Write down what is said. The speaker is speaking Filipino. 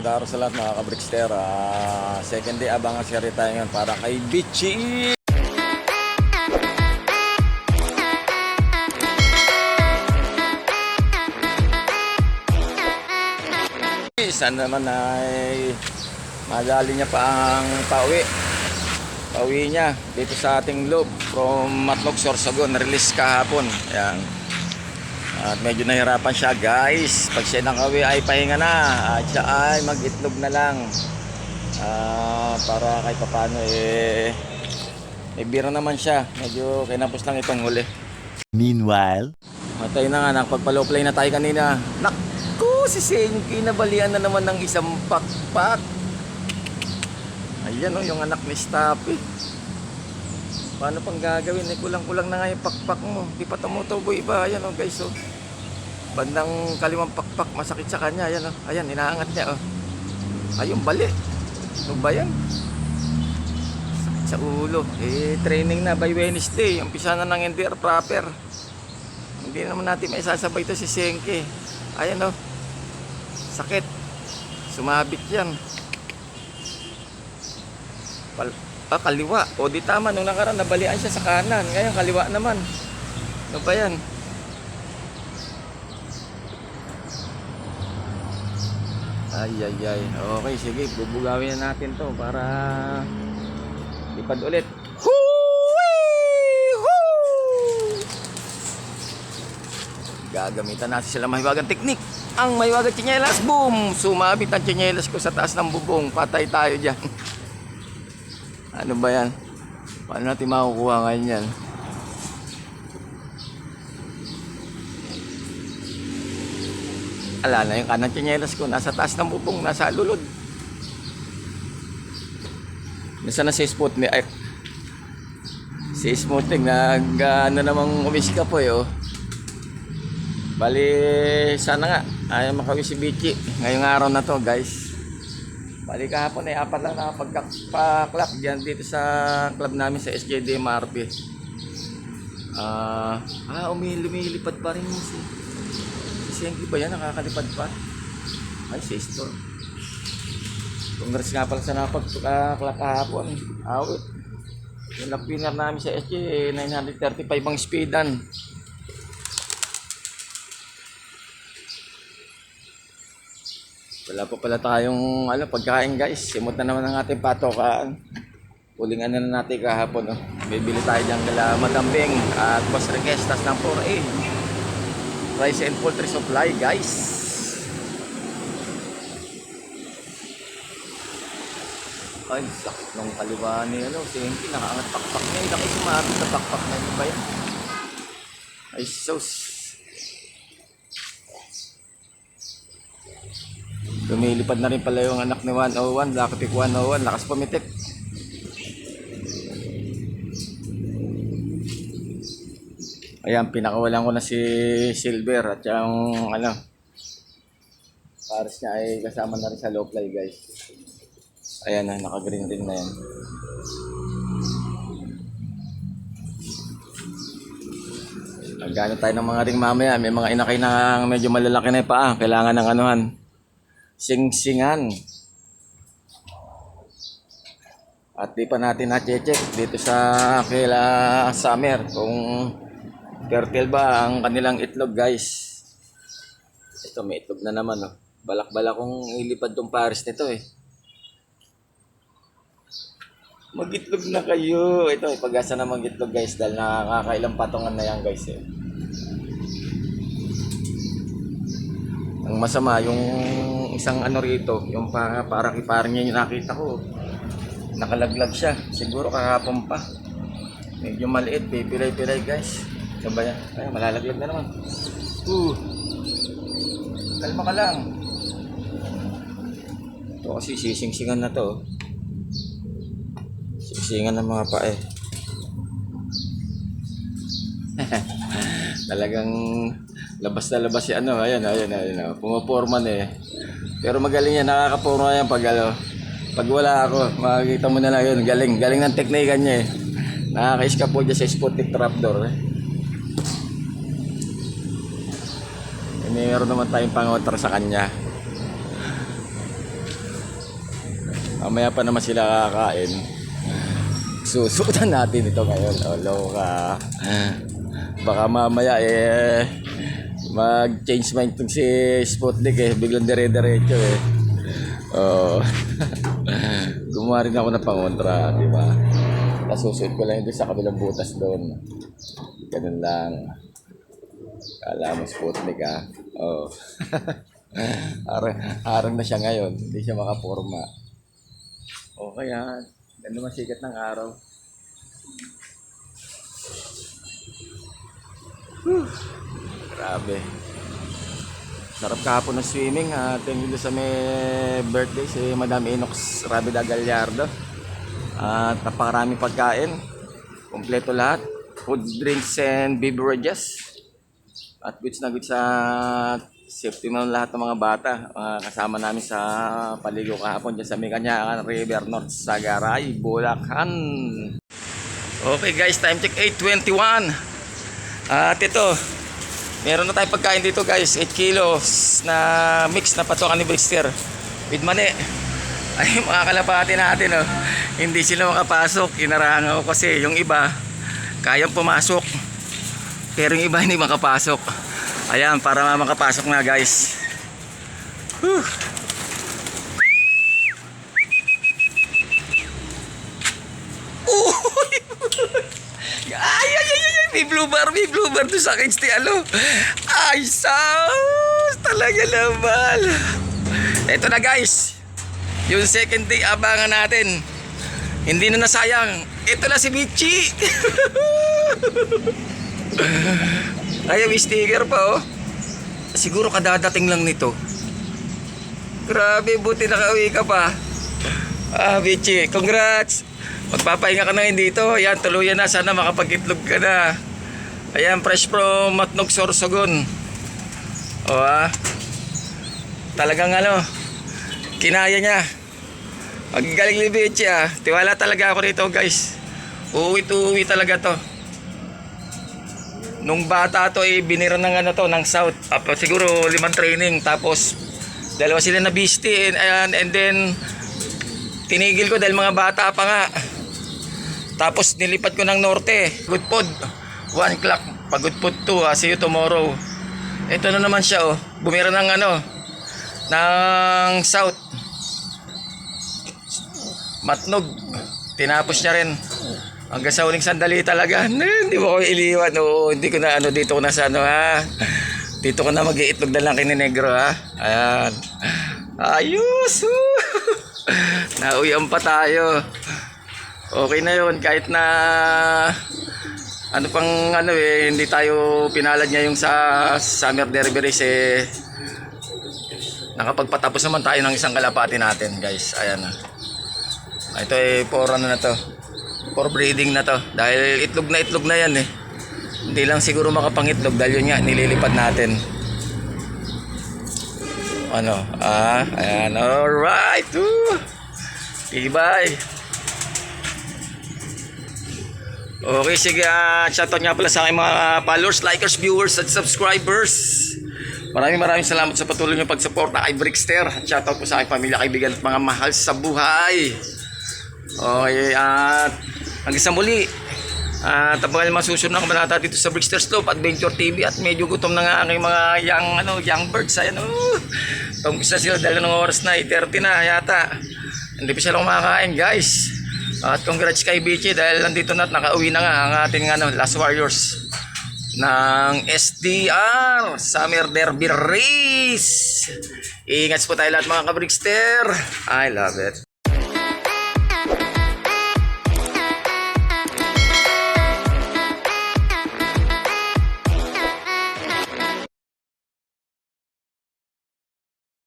Daro sa lahat mga kabrickster. Second day abangan si tayo ngayon para kay Bichi. Sana naman ay madali niya pa ang pauwi niya dito sa ating loob from Matlog, Sorsogon. Release kahapon. Ayan. At medyo nahirapan siya guys. Pag siya nakawi ay pahinga na. At siya ay mag-itlog na lang. Para kahit papano may bira naman siya. Medyo kinapos lang itong huli. Meanwhile, Matay na nga. Nakapagpa-low play na tayo kanina. Naku! Si Senki nabalian na naman ng isang pakpak. Ayan o, yung anak ni Stappy. Paano pang gagawin? Kulang-kulang na nga yung pakpak mo. Di pa tumutubo iba. Ayan o guys o. Bandang kaliwang pakpak. Masakit sa kanya. Ayan o. Ayan, inaangat niya o. Ayun, bali. Ano ba yan? Sakit sa ulo. Training na by Wednesday. Umpisa na ng NDR proper. Hindi naman natin may sasabay ito si Senki. Ayan o. Sakit. Sumabit yan. Kaliwa. O di tama. Nung nakaraan nabalian siya sa kanan. Ngayon kaliwa naman. Ano ba yan? Ay. Okay, sige. Bubugawin na natin to para lipad ulit. Gagamitan natin sila mahiwagang teknik. Ang mahiwagang tsinelas. Boom! Sumabit ang tsinelas ko sa taas ng bubong. Patay tayo dyan. Ano ba yan? Paano natin makukuha ngayon yan? Ala na yung kanang tsinelas ko. Nasa taas ng bubong. Nasa lulod. Nasaan na si Sputnik? Ay, si Sputnik ano namang umiska po oh. Bali, sana nga ayaw makawi si Bichi ngayong araw na to guys. Bali kahapon ay apat lang nakapagpa-clap dyan dito sa club namin sa SJD MRP. Lumilipad pa rin si Senki ba yan? Nakakalipad pa? Ay, si Store. Congrats nga pala sa nakapag-clap kahapon. Awit. Yung lap winner namin sa SJ 935 ang speedan. Wala pa pala tayong pagkain guys. Simot na naman ang ating patokaan. Pulingan na natin kahapon. Bibili tayo dyan gala Madambing at Boss Requestas ng 4A. Rice and poultry supply guys. Ay, sakit nung kaliwa ni Senki. Nakaangat pakpak niya. Ilang sumabit sa pakpak na yun ba yan? Ay, sus. Lumilipad na rin pala yung anak ni 101, Lakapik 101, lakas pumitik. Ayan, pinakawalan ko na si Silver at yung pares niya ay kasama na rin sa low fly guys. Ayan na, naka-green din na yan. Nagano tayo ng mga ring mamaya, may mga inakay na medyo malalaki na yung paa, kailangan ng anuhan. Singsingan. At di pa natin na-check dito sa kila Summer kung fertile ba ang kanilang itlog guys. Ito may itlog na naman Balak-balak kong ilipad tong pares nito Mag-itlog na kayo. Ito pag-asa na mag-itlog guys dahil nakakailang patungan na yan guys Ang masama yung isang rito, yung parang niya yung nakita ko. Nakalaglag siya. Siguro kahapon pa. Medyo maliit, pipilay-pilay guys. Ito ba yan? Ay, malalaglag na naman. Kalma ka lang. Ito kasi sisingsingan na to. Singsingan ng mga pae. Talagang labas na labas si ayan, pumaporma na Pero magaling yan, nakakaporma yan pag wala ako, makikita mo na lang yun, galing ng teknika niya Nakaka-escape po dyan sa Sputnik trapdoor Mayroon naman tayong pangotra sa kanya. Mamaya pa naman sila kakain. Susutan natin ito ngayon. O, loka. Baka mamaya mag-change mind itong si Sputnik biglang dire-diretso Oo. Gumawa rin ako ng pangontra, di ba? Nasusuot ko lang yun doon sa kabilang butas doon. Ganun lang. Kala mo Sputnik Oo. Arang na siya ngayon. Hindi siya makaporma. Okay yan. Ganda masikat ng araw. Grabe. Sarap kahapon ng swimming. Thank you sa may birthday si Madam Inox Rabida Gallardo. At napakarami pagkain. Kompleto lahat. Food, drinks, and beverages. At goods na goods sa safety mo lahat ng mga bata. Kasama namin sa paligo kahapon dyan sa Mikanyakan River North Sagaray, Bulacan. Okay guys, time check 8:21. At ito, meron na tayong pagkain dito guys, 8 kilos na mix na patokan ni Brister with mani. Ay mga kalapati natin hindi sila makapasok. Inarangan ko kasi yung iba kayang pumasok pero yung iba hindi makapasok. Ayan, para makapasok na guys. Whew. Ay, may blue bar to sa akin, ay, sus, talaga naman. Ito na guys, yung second day abangan natin. Hindi na nasayang. Ito na si Bichi. Ay, may sticker pa Siguro kadadating lang nito. Grabe, buti nakauwi ka pa. Bichi, congrats. Magpapahinga ka na ngayon dito. Ayan, tuluyan na. Sana makapag-itlog ka na. Ayan, fresh from Matnog, Sorsogon. Talagang kinaya niya. Magaling ni Bichi Tiwala talaga ako dito guys. Uuwi talaga to. Nung bata to binira ng ng South. Siguro 5 training. Tapos 2 sila na beastie. And then tinigil ko dahil mga bata pa nga. Tapos nilipat ko ng Norte. Good pod 1 o'clock. Pag good pod 2 see you tomorrow. Ito na naman siya bumira ng ng South. Matnog. Tinapos niya rin. Hanggang sa huling sandali talaga. Hindi mo ko iliwan. Hindi ko na dito ko na sa Dito ko na mag-iitlog na lang kay Negro Ayan. Ayos. Nauwian pa tayo. Okay na yun. Kahit na hindi tayo pinalad niya yung sa Summer Derby Race nakapagpatapos naman tayo ng isang kalapati natin guys. Ayan ito for na to. For breeding na to. Dahil itlog na yan Hindi lang siguro makapangitlog dahil yun nga nililipad natin. Ayan. Alright. Tibay. Okay, sige. Shoutout nga pala sa aking mga followers, likers, viewers, at subscribers. Maraming salamat sa patuloy niyong pagsuporta kay Brickster. Shoutout po sa aking pamilya, kaibigan at mga mahal sa buhay. Okay, at hanggang sa muli. Tabangan masusunod na kabanata dito sa Brickster Slope Adventure TV. At medyo gutom na nga aking mga young birds. Ayan Tumpis na sila dahil ng oras na 8:30 na yata. Hindi pa sila kumakain guys. At congrats kay Bichi dahil nandito na at nakauwi na nga ang ating Last Warriors ng SDR Summer Derby Race. Ingat po tayo lahat mga ka-Brickster. I love it.